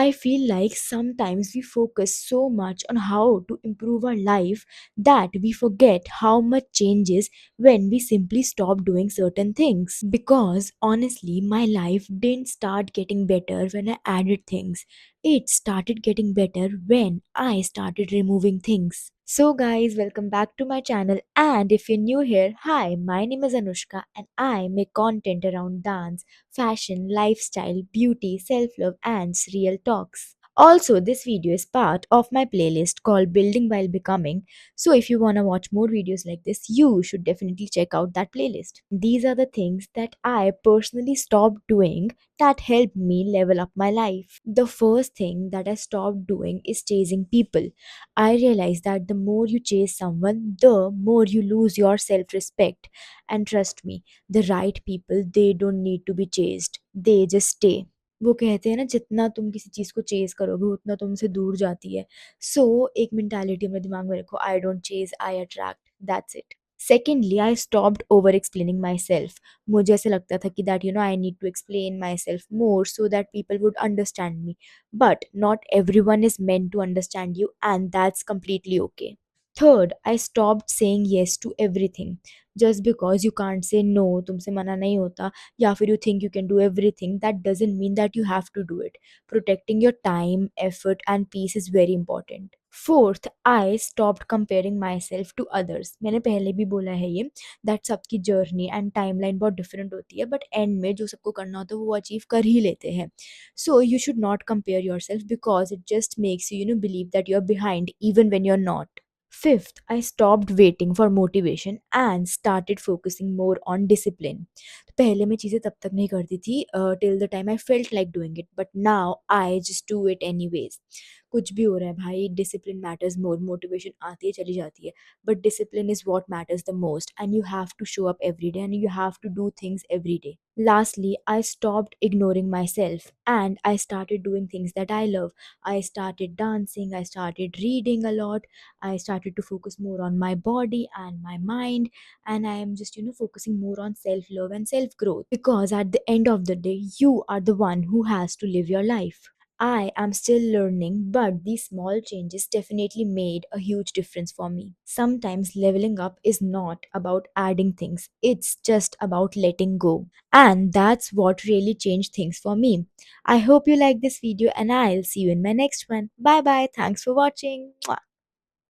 I feel like sometimes we focus so much on how to improve our life that we forget how much changes when we simply stop doing certain things. Because honestly, my life didn't start getting better when I added things. It started getting better when I started removing things. So, guys, welcome back to my channel. And if you're new here, hi, my name is Anushka, and I make content around dance, fashion, lifestyle, beauty, self love, and real talks. Also, this video is part of my playlist called Building While Becoming. So, if you want to watch more videos like this, you should definitely check out that playlist. These are the things that I personally stopped doing that helped me level up my life. The first thing that I stopped doing is chasing people. I realized that the more you chase someone, the more you lose your self respect. And trust me, the right people, they don't need to be chased, they just stay. वो कहते हैं ना, जितना तुम किसी चीज़ को Chase करोगे उतना तुमसे दूर जाती है। सो एक मेंटालिटी अपने दिमाग में रखो, I don't chase, I attract, that's it. Secondly, I stopped over explaining myself. मुझे ऐसे लगता था कि that I need to explain myself more so that people would understand me. But not everyone is meant to understand you, and that's completely okay. Third, I stopped saying yes to everything. Just because you can't say no, तुमसे मना नहीं होता, या फिर you think you can do everything, that doesn't mean that you have to do it. Protecting your time, effort, and peace is very important. Fourth, I stopped comparing myself to others. मैंने पहले भी बोला है ये, that सबकी journey and timeline बहुत different होती है, बट एंड में जो सबको करना होता है वो अचीव कर ही लेते हैं. So you should not compare yourself because it just makes you, believe that you're behind even when you're not. Fifth, I stopped waiting for motivation and started focusing more on discipline. तो पहले मैं चीज़ें तब तक नहीं करती थी till the time I felt like doing it, but now I just do it anyways. कुछ भी हो रहा है भाई, discipline matters more. Motivation आती है चली जाती है, but discipline is what matters the most, and you have to show up every day and you have to do things every day. Lastly, I stopped ignoring myself and I started doing things that I love. I started dancing, I started reading a lot, I started to focus more on my body and my mind, and I am just, focusing more on self love and self growth. Because at the end of the day, you are the one who has to live your life. I am still learning, but these small changes definitely made a huge difference for me. Sometimes leveling up is not about adding things, it's just about letting go. And that's what really changed things for me. I hope you like this video, and I'll see you in my next one. Bye bye. Thanks for watching. Mwah.